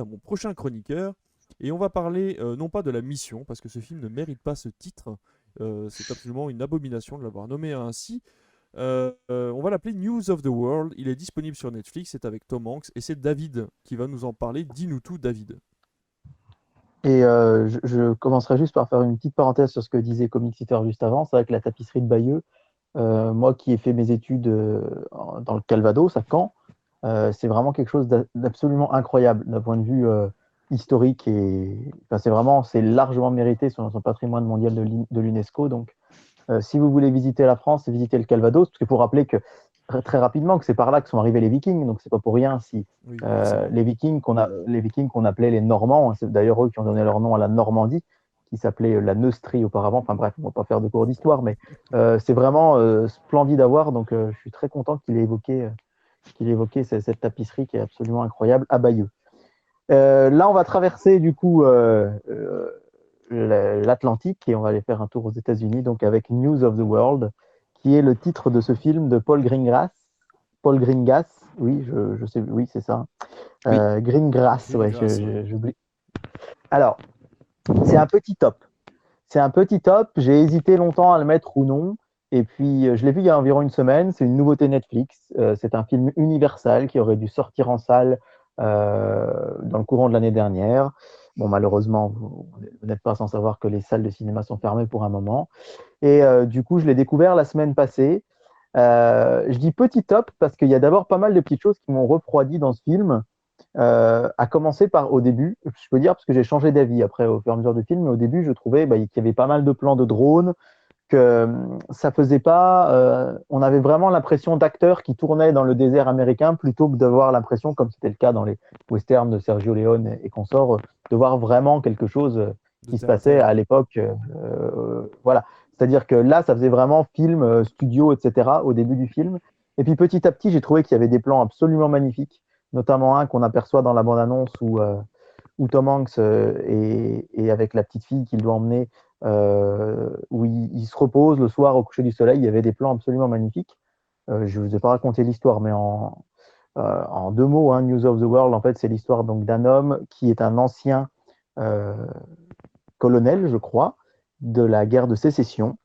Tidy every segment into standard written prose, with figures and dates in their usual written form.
parole à mon prochain chroniqueur. Et on va parler non pas de la mission, parce que ce film ne mérite pas ce titre. C'est absolument une abomination de l'avoir nommé ainsi. On va l'appeler News of the World. Il est disponible sur Netflix. C'est avec Tom Hanks. Et c'est David qui va nous en parler. Dis-nous tout, David. Et je commencerai juste par faire une petite parenthèse sur ce que disait Comic Eater juste avant. C'est vrai que la tapisserie de Bayeux, moi qui ai fait mes études dans le Calvados, à Caen, c'est vraiment quelque chose d'absolument incroyable d'un point de vue historique. Et enfin, c'est largement mérité sur son patrimoine mondial de l'UNESCO. Donc, si vous voulez visiter la France, visitez le Calvados, parce qu'il faut rappeler que très rapidement que c'est par là que sont arrivés les Vikings, donc c'est pas pour rien si Oui, forcément. les Vikings qu'on appelait les Normands, c'est d'ailleurs eux qui ont donné leur nom à la Normandie, qui s'appelait la Neustrie auparavant. Enfin bref, on va pas faire de cours d'histoire, mais c'est vraiment splendide à voir. Donc je suis très content qu'il ait évoqué cette tapisserie qui est absolument incroyable à Bayeux. Là, on va traverser du coup l'Atlantique et on va aller faire un tour aux États-Unis, donc avec News of the World, qui est le titre de ce film de Paul Greengrass. Paul Greengrass, oui, je sais, oui, c'est ça. Oui, Greengrass, ouais, Greengrass, ouais. j'oublie. Alors, c'est un petit top. C'est un petit top. J'ai hésité longtemps à le mettre ou non. Et puis, je l'ai vu il y a environ une semaine. C'est une nouveauté Netflix. C'est un film Universal qui aurait dû sortir en salle dans le courant de l'année dernière. Bon, malheureusement, vous n'êtes pas sans savoir que les salles de cinéma sont fermées pour un moment. Et du coup, je l'ai découvert la semaine passée. Je dis petit top parce qu'il y a d'abord pas mal de petites choses qui m'ont refroidi dans ce film. À commencer par au début, je peux dire parce que j'ai changé d'avis après au fur et à mesure du film, mais au début je trouvais qu'il y avait pas mal de plans de drones, que ça faisait pas, on avait vraiment l'impression d'acteurs qui tournaient dans le désert américain plutôt que d'avoir l'impression, comme c'était le cas dans les westerns de Sergio Leone et consorts, de voir vraiment quelque chose De qui se terre à passait terre. à l'époque. Voilà, c'est-à-dire que là, ça faisait vraiment film, studio, etc. au début du film. Et puis petit à petit, j'ai trouvé qu'il y avait des plans absolument magnifiques, notamment un qu'on aperçoit dans la bande-annonce où Tom Hanks est avec la petite fille qu'il doit emmener, où il se repose le soir au coucher du soleil. Il y avait des plans absolument magnifiques. Je ne vous ai pas raconté l'histoire, mais en deux mots, hein, News of the World, en fait, c'est l'histoire donc d'un homme qui est un ancien euh, colonel, je crois, de la guerre de sécession,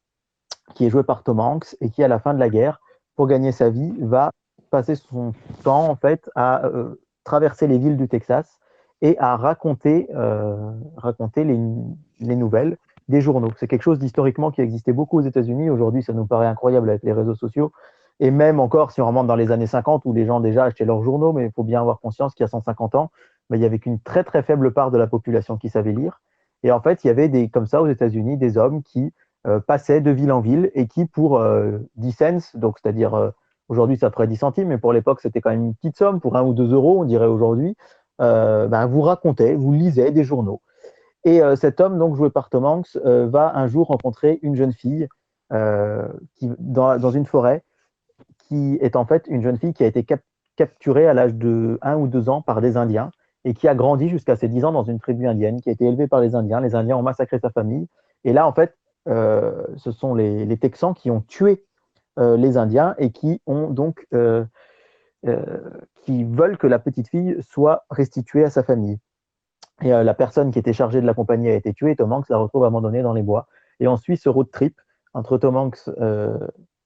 qui est joué par Tom Hanks et qui, à la fin de la guerre, pour gagner sa vie, va passer son temps en fait à traverser les villes du Texas et à raconter les nouvelles des journaux. C'est quelque chose d'historiquement qui existait beaucoup aux États-Unis. Aujourd'hui, ça nous paraît incroyable avec les réseaux sociaux. Et même encore, si on remonte dans les années 50, où les gens déjà achetaient leurs journaux, mais il faut bien avoir conscience qu'il y a 150 ans, il n'y avait qu'une très très faible part de la population qui savait lire. Et en fait, il y avait comme ça aux États-Unis des hommes qui passaient de ville en ville et qui, pour 10 cents, donc c'est-à-dire aujourd'hui ça ferait 10 centimes, mais pour l'époque c'était quand même une petite somme, pour 1 ou 2 euros, on dirait aujourd'hui, vous racontait, vous lisez des journaux. Et cet homme, donc joué par Tom Hanks, va un jour rencontrer une jeune fille dans une forêt, qui est en fait une jeune fille qui a été capturée à l'âge de 1 ou 2 ans par des Indiens et qui a grandi jusqu'à ses 10 ans dans une tribu indienne, qui a été élevée par les Indiens. Les Indiens ont massacré sa famille. Et là, en fait, ce sont les Texans qui ont tué les Indiens et qui ont donc euh, qui veulent que la petite fille soit restituée à sa famille. Et la personne qui était chargée de l'accompagner a été tuée et Tom Hanks la retrouve abandonnée dans les bois. Et on suit ce road trip entre Tom Hanks,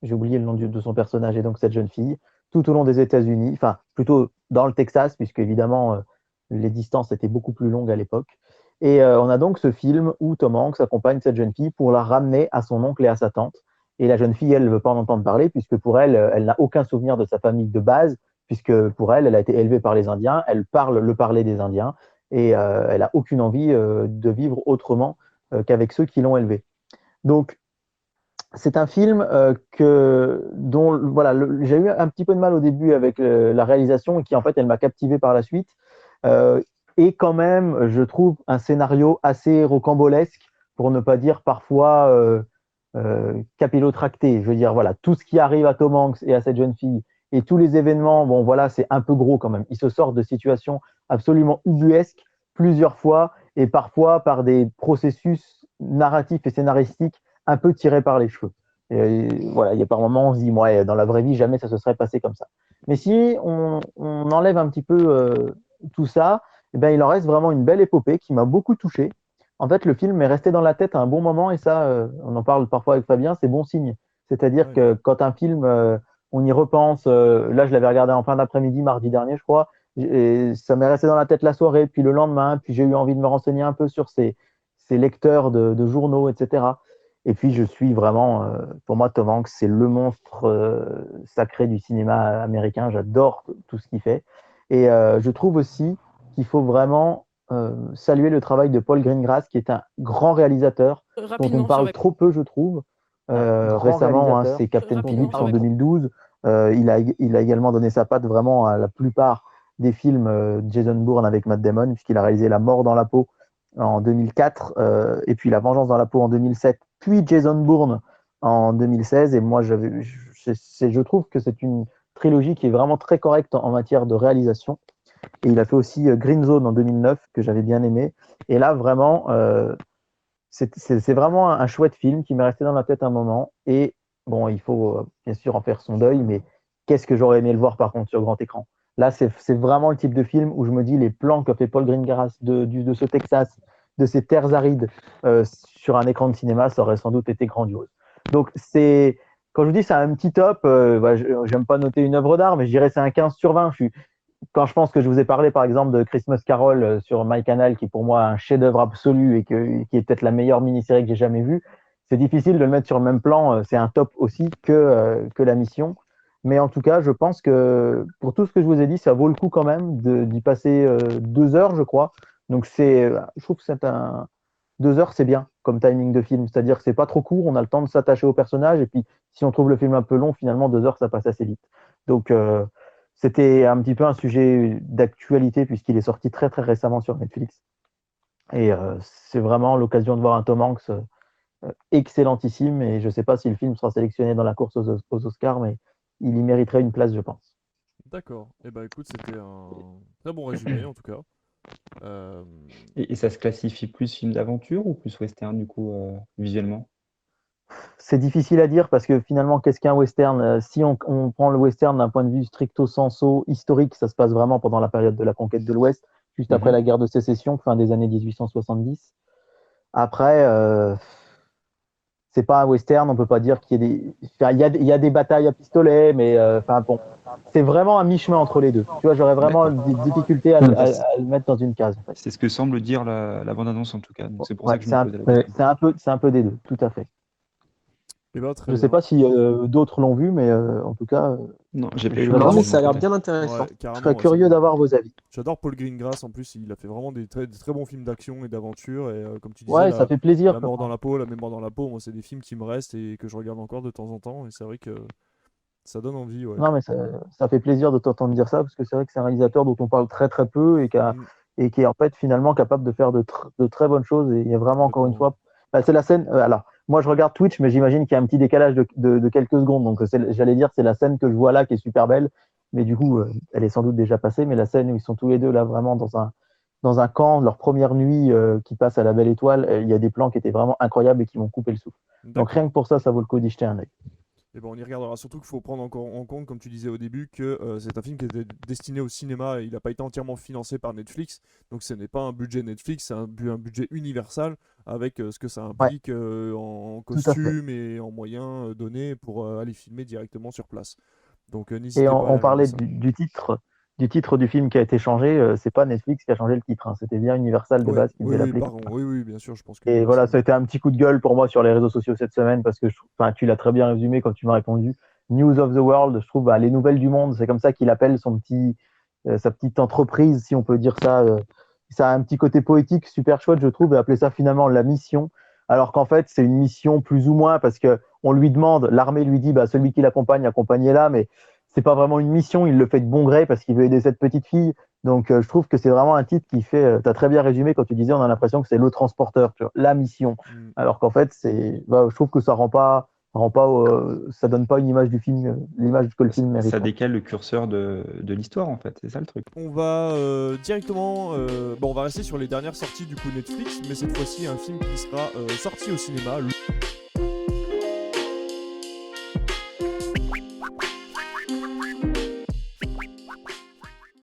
j'ai oublié le nom de son personnage, et donc cette jeune fille, tout au long des États-Unis, enfin plutôt dans le Texas, puisque évidemment les distances étaient beaucoup plus longues à l'époque. Et on a donc ce film où Tom Hanks accompagne cette jeune fille pour la ramener à son oncle et à sa tante. Et la jeune fille, elle ne veut pas en entendre parler, puisque pour elle, elle n'a aucun souvenir de sa famille de base, puisque pour elle, elle a été élevée par les Indiens, elle parle le parler des Indiens, et elle n'a aucune envie de vivre autrement qu'avec ceux qui l'ont élevée. Donc, c'est un film dont voilà, j'ai eu un petit peu de mal au début avec la réalisation et qui en fait elle m'a captivé par la suite. Euh, et quand même, je trouve un scénario assez rocambolesque, pour ne pas dire parfois capillotracté. Je veux dire, voilà, tout ce qui arrive à Tom Hanks et à cette jeune fille et tous les événements, bon voilà, c'est un peu gros quand même. Ils se sortent de situations absolument ubuesques plusieurs fois et parfois par des processus narratifs et scénaristiques un peu tirés par les cheveux. Et voilà, il y a par moments, on se dit, ouais, dans la vraie vie, jamais ça se serait passé comme ça. Mais si on enlève un petit peu tout ça, eh ben, il en reste vraiment une belle épopée qui m'a beaucoup touché. En fait, le film est resté dans la tête à un bon moment et ça, on en parle parfois avec Fabien, c'est bon signe. C'est-à-dire Ouais. que quand un film, on y repense, là je l'avais regardé en fin d'après-midi, mardi dernier, je crois, et ça m'est resté dans la tête la soirée, puis le lendemain, puis j'ai eu envie de me renseigner un peu sur ces lecteurs de journaux, etc. Et puis je suis vraiment, pour moi, Tom Hanks, c'est le monstre sacré du cinéma américain. J'adore tout ce qu'il fait. Et je trouve aussi qu'il faut vraiment saluer le travail de Paul Greengrass, qui est un grand réalisateur dont on Rapidement sur parle la... trop peu, je trouve. Récemment, hein, c'est Captain Rapidement Phillips sur en la... 2012. Il a également donné sa patte vraiment à la plupart des films Jason Bourne avec Matt Damon, puisqu'il a réalisé La mort dans la peau en 2004, et puis La vengeance dans la peau en 2007, puis Jason Bourne en 2016. Et moi, je trouve que c'est une trilogie qui est vraiment très correcte en matière de réalisation. Et il a fait aussi Green Zone en 2009, que j'avais bien aimé. Et là, vraiment, c'est vraiment un chouette film qui m'est resté dans la tête un moment. Et bon, il faut bien sûr en faire son deuil, mais qu'est-ce que j'aurais aimé le voir par contre sur grand écran. Là, c'est vraiment le type de film où je me dis les plans que fait Paul Greengrass de ce Texas, de ces terres arides sur un écran de cinéma, ça aurait sans doute été grandiose. Donc, quand je vous dis c'est un petit top, j'aime pas noter une œuvre d'art, mais je dirais c'est un 15 sur 20. Quand je pense que je vous ai parlé par exemple de Christmas Carol sur MyCanal, qui est pour moi un chef-d'œuvre absolu et qui est peut-être la meilleure mini-série que j'ai jamais vue, c'est difficile de le mettre sur le même plan. C'est un top aussi que La Mission. Mais en tout cas, je pense que pour tout ce que je vous ai dit, ça vaut le coup quand même d'y passer 2 heures, je crois. Donc je trouve que 2 heures, c'est bien comme timing de film. C'est-à-dire que c'est pas trop court, on a le temps de s'attacher au personnage. Et puis, si on trouve le film un peu long, finalement, 2 heures, ça passe assez vite. Donc, c'était un petit peu un sujet d'actualité puisqu'il est sorti très très récemment sur Netflix. Et c'est vraiment l'occasion de voir un Tom Hanks excellentissime. Et je ne sais pas si le film sera sélectionné dans la course aux Oscars, mais il y mériterait une place, je pense. D'accord. Eh ben écoute, c'était un très bon résumé en tout cas. Euh, Et ça se classifie plus film d'aventure ou plus western, du coup, visuellement? C'est difficile à dire parce que finalement, qu'est-ce qu'un western? Si on prend le western d'un point de vue stricto sensu historique, ça se passe vraiment pendant la période de la conquête de l'Ouest, juste après la Mhm. guerre de sécession, fin des années 1870. Après, c'est pas un western, on peut pas dire qu'il y ait des. Enfin, il y a des batailles à pistolet, mais enfin bon, c'est vraiment un mi-chemin entre les deux. Tu vois, j'aurais vraiment D'accord. des difficultés à le mettre dans une case, en fait. C'est ce que semble dire la bande-annonce en tout cas. Donc c'est pour Ouais, ça que je me posais la question. c'est un peu des deux, tout à fait. eh ben très Je sais bien. pas si d'autres l'ont vu, mais en tout cas, Non, j'ai pas je eu suis Non, mais vraiment, l'occasion de ça mon a l'air côté. bien intéressant. Ouais, je carrément. serais Ouais, curieux d'avoir vos avis. j'adore Paul Greengrass en plus, il a fait vraiment des très bons films d'action et d'aventure. Et comme tu disais, Ouais, ça fait plaisir. La mort dans la peau, La mémoire dans la peau, moi c'est des films qui me restent et que je regarde encore de temps en temps. Et c'est vrai que ça donne envie, ouais. Non, mais ça fait plaisir de t'entendre dire ça parce que c'est vrai que c'est un réalisateur dont on parle très très peu Mm, et qui est en fait finalement capable de faire de très bonnes choses. Et il y a vraiment encore une complètement. fois, bah, c'est la scène. Alors, moi je regarde Twitch, mais j'imagine qu'il y a un petit décalage de quelques secondes. Donc j'allais dire c'est la scène que je vois là qui est super belle, mais du coup elle est sans doute déjà passée. Mais la scène où ils sont tous les deux là vraiment dans un camp, leur première nuit qui passe à la Belle Étoile, il y a des plans qui étaient vraiment incroyables et qui m'ont coupé le souffle. Donc D'accord. rien que pour ça, ça vaut le coup d'y jeter un œil. Et ben on y regardera. Surtout qu'il faut prendre encore en compte, comme tu disais au début, que c'est un film qui était destiné au cinéma. Et il n'a pas été entièrement financé par Netflix. Donc ce n'est pas un budget Netflix, c'est un budget Universal avec ce que ça Ouais, implique en tout à fait. costume et en moyens donnés pour aller filmer directement sur place. Donc Et n'hésitez pas à on aller regarder parlait ça. du titre du film qui a été changé. C'est pas Netflix qui a changé le titre, hein. C'était bien Universal de Oui, base qui oui, devait oui, l'appeler. pardon. Oui, oui, bien sûr, je pense Et voilà, qu'Universal. ça a été un petit coup de gueule pour moi sur les réseaux sociaux cette semaine parce que enfin, tu l'as très bien résumé quand tu m'as répondu. News of the World, je trouve bah, les nouvelles du monde, c'est comme ça qu'il appelle sa petite entreprise, si on peut dire ça. Ça a un petit côté poétique super chouette, je trouve, et appeler ça finalement la mission, alors qu'en fait c'est une mission plus ou moins parce que on lui demande, l'armée lui dit, bah, celui qui l'accompagne, accompagnez-la, mais c'est pas vraiment une mission, il le fait de bon gré parce qu'il veut aider cette petite fille. Donc, je trouve que c'est vraiment un titre qui fait. Tu as très bien résumé quand tu disais, on a l'impression que c'est le transporteur, tu vois, la mission. Mm. Alors qu'en fait, je trouve que ça donne pas une image du film, l'image que le film mérite. Ça décale le curseur de l'histoire en fait, c'est ça le truc. On va directement. Bon, on va rester sur les dernières sorties du coup Netflix, mais cette fois-ci un film qui sera sorti au cinéma.